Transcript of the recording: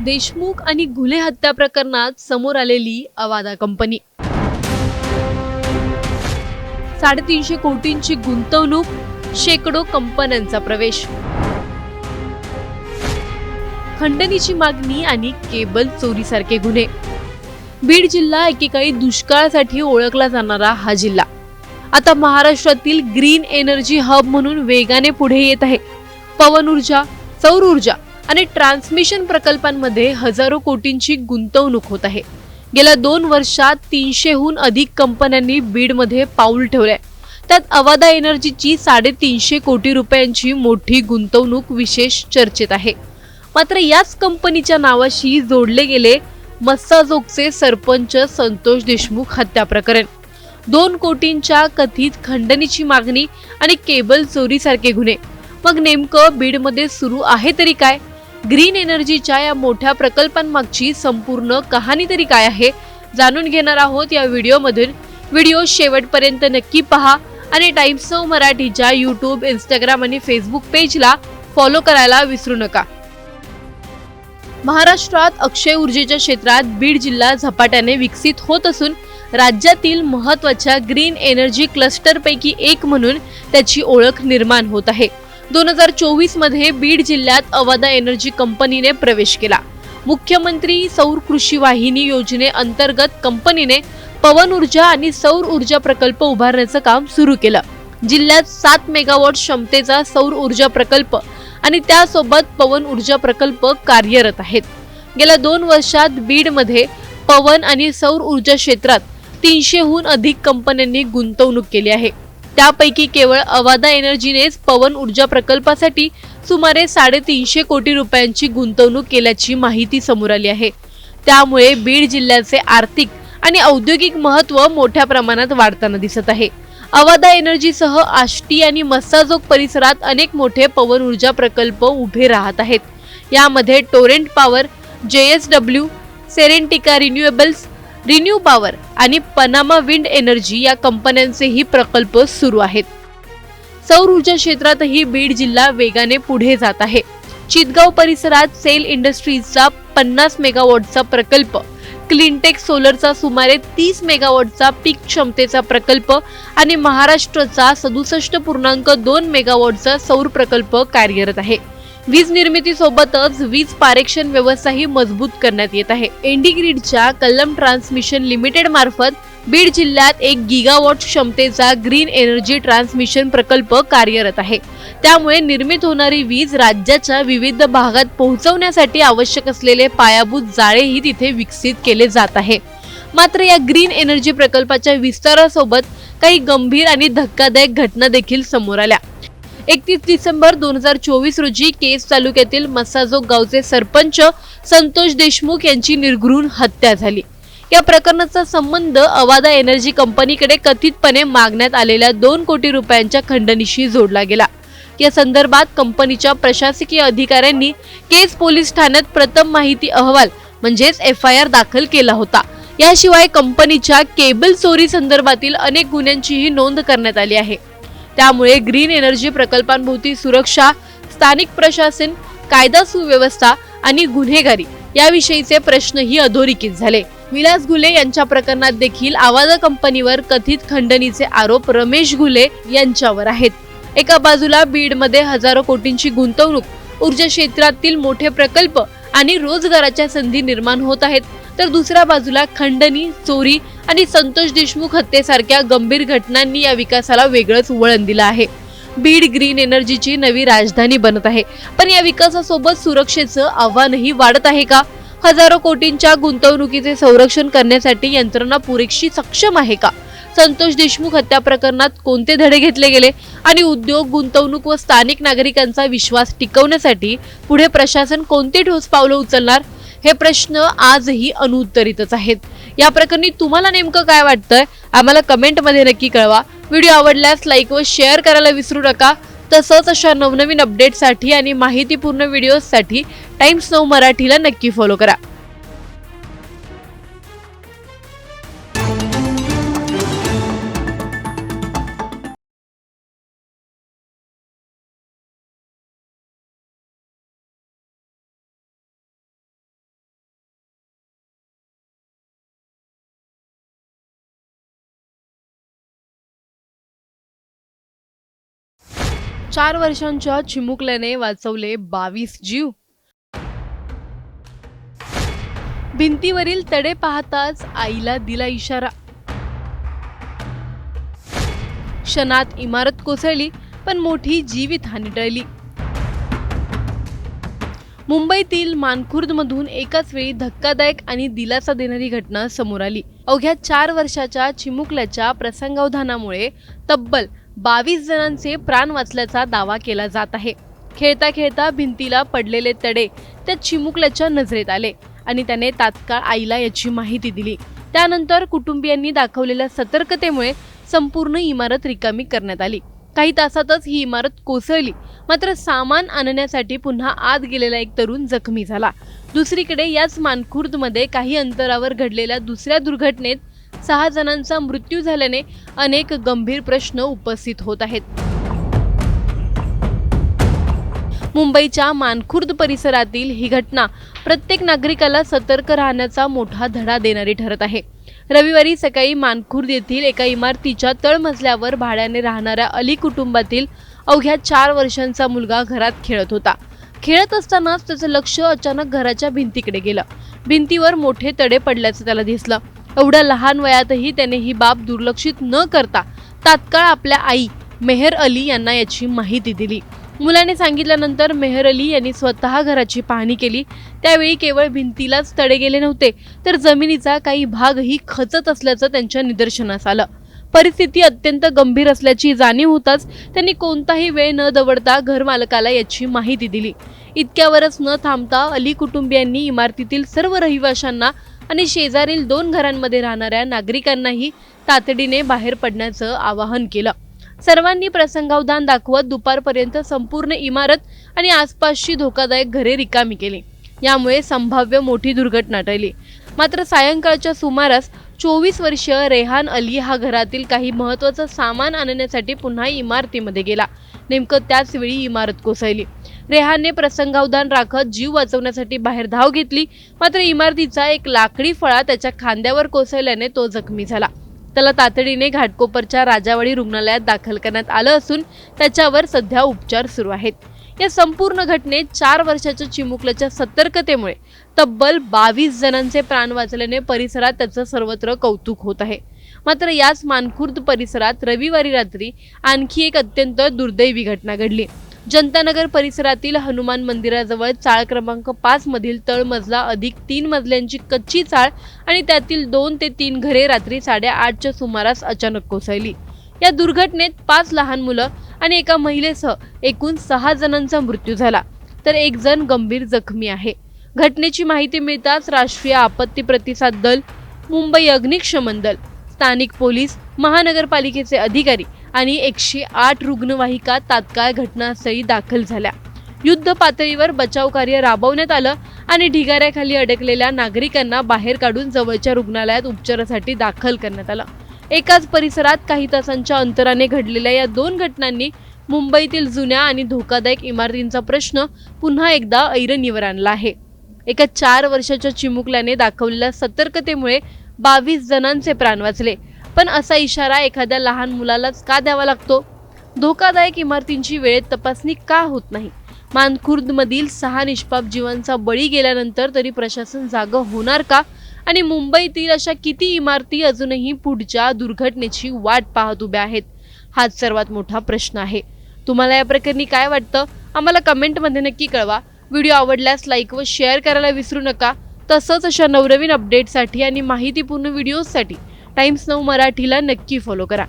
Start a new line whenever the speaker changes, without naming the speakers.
देशमुख आणि घुले हत्या प्रकरणात समोर आलेली अवादा कंपनी. 350 कोटींची गुंतवणूक, शेकडो कंपन्यांचा प्रवेश, खंडणीची मागणी आणि केबल चोरीसारखे गुन्हे. बीड जिल्हा एकेकाळी दुष्काळासाठी ओळखला जाणारा हा जिल्हा आता महाराष्ट्रातील ग्रीन एनर्जी हब म्हणून वेगाने पुढे येत आहे. पवन ऊर्जा, सौर ऊर्जा आणि ट्रान्समिशन प्रकल्पांमध्ये हजारो कोटींची गुंतवणूक होत आहे. गेल्या 2 वर्षात 300हून अधिक कंपन्यांनी बीडमध्ये पाऊल ठेवलंय. त्यात अवादा एनर्जीची 350 कोटी रुपयांची मोठी गुंतवणूक विशेष चर्चेत आहे. मात्र याच कंपनीच्या नावाशी जोडले गेले मस्साजोगचे सरपंच संतोष देशमुख हत्या प्रकरण, 2 कोटींच्या कथित खंडणीची मागणी आणि केबल चोरीसारखे गुन्हे. मग नेमकं बीडमध्ये सुरू आहे तरी काय? ग्रीन एनर्जीच्या या मोठ्या प्रकल्पांमागची संपूर्ण कहाणी तरी काय आहे, जाणून घेणार आहोत या व्हिडिओमधून. व्हिडिओ शेवटपर्यंत नक्की पहा आणि टाइम्स नाऊ मराठीच्या यूट्यूब, इंस्टाग्राम आणि फेसबुक पेजला फॉलो करायला विसरू नका. महाराष्ट्रात अक्षय ऊर्जेच्या क्षेत्रात बीड जिल्हा झपाट्याने विकसित होत असून राज्यातील महत्त्वाच्या ग्रीन एनर्जी क्लस्टरपैकी एक म्हणून त्याची ओळख निर्माण होत आहे. 2024 मध्ये बीड जिल्ह्यात अवादा एनर्जी कंपनीने प्रवेश केला. मुख्यमंत्री सौर कृषी वाहिनी योजनेअंतर्गत कंपनीने पवन ऊर्जा आणि सौर ऊर्जा प्रकल्प उभारण्याचं काम सुरू केलं. जिल्ह्यात 7 मेगावॉट क्षमतेचा सौर ऊर्जा प्रकल्प आणि त्यासोबत पवन ऊर्जा प्रकल्प कार्यरत आहेत. गेल्या 2 वर्षात बीडमध्ये पवन आणि सौर ऊर्जा क्षेत्रात 300हून अधिक कंपन्यांनी गुंतवणूक केली आहे. त्यापैकी केवळ अवादा एनर्जीनेच पवन ऊर्जा प्रकल्पासाठी सुमारे 350 कोटी रुपयांची गुंतवणूक केल्याची माहिती समोर आली आहे. त्यामुळे बीड जिल्ह्याचे आर्थिक आणि औद्योगिक महत्त्व मोठ्या प्रमाणात वाढताना दिसत आहे. अवादा एनर्जीसह आष्टी आणि मस्साजोग परिसरात अनेक मोठे पवन ऊर्जा प्रकल्प उभे राहत आहेत. यामध्ये Torrent Power, JSW, Serentica Renewables, Renew Power आणि पनामा विंड एनर्जी या कंपन्यांचेही प्रकल्प सुरू आहेत. सौर ऊर्जा क्षेत्रातही बीड जिल्हा वेगाने पुढे जात आहे. चितगाव परिसरात सेल इंडस्ट्रीजचा 50 मेगावॉटचा प्रकल्प, क्लीनटेक सोलरचा सुमारे 30 मेगावॉटचा पीक क्षमतेचा प्रकल्प आणि महाराष्ट्राचा 67.2 मेगावॉटचा सौर प्रकल्प कार्यरत आहे. वीज निर्मिती सोबतच वीज पारेषण व्यवस्थाही मजबूत करण्यात येत आहे. इंडिग्रिडच्या कल्लम ट्रान्समिशन लिमिटेड मार्फत बीड जिल्ह्यात 1 गिगावॉट क्षमतेचा ग्रीन एनर्जी ट्रान्समिशन प्रकल्प कार्यरत आहे. त्यामुळे निर्मित होणारी वीज राज्याच्या विविध भागात पोहोचवण्यासाठी आवश्यक असलेले पायाभूत जाळेही तिथे विकसित केले जात आहे. मात्र या ग्रीन एनर्जी प्रकल्पाच्या विस्तारासोबत काही गंभीर आणि धक्कादायक घटना देखील समोर आल्या. 31 डिसेंबर 2024 रोजी केज तालुक्यातील मस्साजोग गावचे सरपंच संतोष देशमुख यांची निर्घृण हत्या झाली. या प्रकरणाचा संबंध अवादा एनर्जी कंपनीकडे कथितपणे मागण्यात आलेल्या 2 कोटी रुपयांच्या खंडणीशी जोडला गेला. या संदर्भात कंपनीच्या प्रशासकीय अधिकाऱ्यांनी केज पोलीस ठाण्यात प्रथम माहिती अहवाल म्हणजेच FIR दाखल केला होता. याशिवाय कंपनीच्या केबल चोरी संदर्भातील अनेक गुन्ह्यांचीही नोंद करण्यात आली आहे. त्यामुळे ग्रीन एनर्जी प्रकल्पांभोवती सुरक्षा, स्थानिक प्रशासन, कायदा सुव्यवस्था आणि गुन्हेगारी याविषयीचे प्रश्नही अधोरेखित झाले. विलास घुले यांच्या प्रकरणात देखील अवादा कंपनीवर कथित खंडणीचे आरोप रमेश घुले यांच्यावर आहेत. एका बाजूला बीडमध्ये हजारो कोटींची गुंतवणूक, ऊर्जा क्षेत्रातील मोठे प्रकल्प आणि रोजगाराच्या संधी निर्माण होत आहेत, तर दुसऱ्या बाजूला खंडणी, चोरी आणि संतोष देशमुख हत्येसारख्या गंभीर घटनांनी या विकासाला वेगळंच वळण दिलं आहे. बीड ग्रीन एनर्जीची नवी राजधानी बनत आहे, पण या विकासासोबत सुरक्षेचं आव्हानही वाढत आहे का? हजारो कोटींच्या गुंतवणुकीचे संरक्षण करण्यासाठी यंत्रणा पुरेशी सक्षम आहे का? संतोष देशमुख हत्या प्रकरणात कोणते धडे घेतले गेले आणि उद्योग, गुंतवणूक व स्थानिक नागरिकांचा विश्वास टिकवण्यासाठी पुढे प्रशासन कोणती ठोस पावलं उचलणार? हे प्रश्न आजही अनुत्तरितच आहेत. या प्रकरणी तुम्हाला नेमकं काय वाटतंय? आम्हाला कमेंटमध्ये नक्की कळवा. व्हिडिओ आवडल्यास लाईक व शेअर करायला विसरू नका. तसंच अशा नवनवीन अपडेट्ससाठी आणि माहितीपूर्ण व्हिडिओजसाठी टाइम्स नाऊ मराठीला नक्की फॉलो करा. 4 वर्षांच्या चिमुकल्याने वाचवले 22 जीव. भिंतीवरील तडे पाहताच आईला दिला इशारा. क्षणात इमारत कोसळली, पण मोठी जीवितहानी टळली. मुंबईतील मानखुर्दमधून एकाच वेळी धक्कादायक आणि दिलासा देणारी घटना समोर आली. अवघ्या 4 वर्षाच्या चिमुकल्याच्या प्रसंगावधानामुळे तब्बल 22 जणांचे प्राण वाचल्याचा दावा केला जात आहे. खेळता खेळता भिंतीला पडलेले तडे त्या चिमुकल्याच्या नजरेत आले आणि त्याने तात्काळ आईला याची माहिती दिली. त्यानंतर कुटुंबियांनी दाखवलेल्या सतर्कतेमुळे संपूर्ण इमारत रिकामी करण्यात आली. काही तासातच ही इमारत कोसळली. मात्र सामान आणण्यासाठी पुन्हा आत गेलेला एक तरुण जखमी झाला. दुसरीकडे याच मानखुर्दमध्ये काही अंतरावर घडलेल्या दुसऱ्या दुर्घटनेत 6 जणांचा मृत्यू झाल्याने अनेक गंभीर प्रश्न उपस्थित होत आहेत. मुंबईच्या मानखुर्द परिसरातील ही घटना प्रत्येक नागरिकाला सतर्क राहण्याचा मोठा धडा देणारी ठरत आहे. रविवारी सकाळी मानखुर्द येथील एका इमारतीच्या तळमजल्यावर भाड्याने राहणाऱ्या अली कुटुंबातील अवघ्या 4 वर्षांचा मुलगा घरात खेळत होता. खेळत असतानाच त्याचं लक्ष अचानक घराच्या भिंतीकडे गेलं. भिंतीवर मोठे तडे पडल्याचं त्याला दिसलं. एवढ्या लहान वयातही त्याने ही बाब दुर्लक्षित न करता तात्काळ आपल्या आई मेहर अली यांना याची माहिती दिली. मुलाने सांगितल्यानंतर मेहर अली यांनी स्वतः घराची पाहणी केली. त्यावेळी केवळ भिंतीलाच तडे गेले नव्हते, तर जमिनीचा काही भागही खचत असल्याचं त्यांच्या निदर्शनास आलं. परिस्थिती अत्यंत गंभीर असल्याची जाणीव होताच त्यांनी कोणताही वेळ न दवडता घरमालकाला याची माहिती दिली. इतक्यावरच न थांबता अली कुटुंबियांनी इमारतीतील सर्व रहिवाशांना आणि शेजारील 2 घरांमध्ये राहणाऱ्या नागरिकांनाही तातडीने बाहेर पडण्याचं आवाहन केलं. सर्वांनी प्रसंगावधान दाखवत दुपारपर्यंत संपूर्ण इमारत आणि आसपासची धोकादायक घरे रिकामी केली. यामुळे संभाव्य मोठी दुर्घटना टळली. मात्र सायंकाळच्या सुमारास 24 वर्षीय रेहान अली हा घरातील काही महत्त्वाचं सामान आणण्यासाठी पुन्हा इमारतीमध्ये गेला. नेमकं त्याच वेळी इमारत कोसळली. रेहानने प्रसंगावधान राखत जीव वाचवण्यासाठी बाहेर धाव घेतली. मात्र इमारतीचा एक लाकडी फळा त्याच्या खांद्यावर कोसळल्याने तो जखमी झाला. त्याला तातडीने घाटकोपरच्या राजावाडी रुग्णालयात दाखल करण्यात आलं असून त्याच्यावर सध्या उपचार सुरू आहेत. या संपूर्ण घटनेत 4 वर्षाच्या चिमुकल्याच्या सतर्कतेमुळे तब्बल 22 जणांचे प्राण वाचल्याने परिसरात त्याचं सर्वत्र कौतुक होत आहे. मात्र याच मानखुर्द परिसरात रविवारी रात्री आणखी एक अत्यंत दुर्दैवी घटना घडली. जनतानगर परिसरातील हनुमान मंदिराजवळ चाळ क्रमांक 5 मधील तळमजला अधिक 3 मजल्यांची कच्ची चाळ आणि त्यातील 2 ते 3 घरे रात्री 8:30च्या सुमारास अचानक कोसळली. या दुर्घटनेत 5 लहान मुलं आणि एका महिलेसह एकूण 6 जणांचा मृत्यू झाला, तर 1 जण गंभीर जखमी आहे. घटनेची माहिती मिळताच राष्ट्रीय आपत्ती प्रतिसाद दल, मुंबई अग्निशमन दल, स्थानिक पोलीस, महानगरपालिकेचे अधिकारी आणि 108 रुग्णवाहिका तात्काळ घटनास्थळी दाखल झाल्या. युद्ध पातळीवर बचाव कार्य राबवण्यात आलं आणि ढिगाऱ्याखाली अडकलेल्या नागरिकांना बाहेर काढून जवळच्या रुग्णालयात उपचारासाठी दाखल करण्यात आलं. एकाच परिसरात काही तासांच्या अंतराने घडलेल्या या 2 घटनांनी मुंबईतील जुन्या आणि धोकादायक इमारतींचा प्रश्न पुन्हा एकदा ऐरणीवर आणला आहे. एका 4 वर्षाच्या चिमुकल्याने दाखवलेल्या सतर्कतेमुळे 22 जणांचे प्राण वाचले. पण असा इशारा एखाद्या लहान मुलालाच का द्यावा लागतो? धोकादायक इमारतींची वेळेत तपासणी का होत नाही? मानखुर्दमधील 6 निष्पाप जीवांचा बळी गेल्यानंतर तरी प्रशासन जागं होणार का? आणि मुंबईतील अशा किती इमारती अजूनही पुढच्या दुर्घटनेची वाट पाहत उभ्या आहेत? हाच सर्वात मोठा प्रश्न आहे. तुम्हाला या प्रकरणी काय वाटतं? आम्हाला कमेंटमध्ये नक्की कळवा. व्हिडिओ आवडल्यास लाईक व शेअर करायला विसरू नका. तसंच अशा नवनवीन अपडेटसाठी आणि माहितीपूर्ण व्हिडिओजसाठी टाइम्स नाऊ मराठीला नक्की फॉलो करा.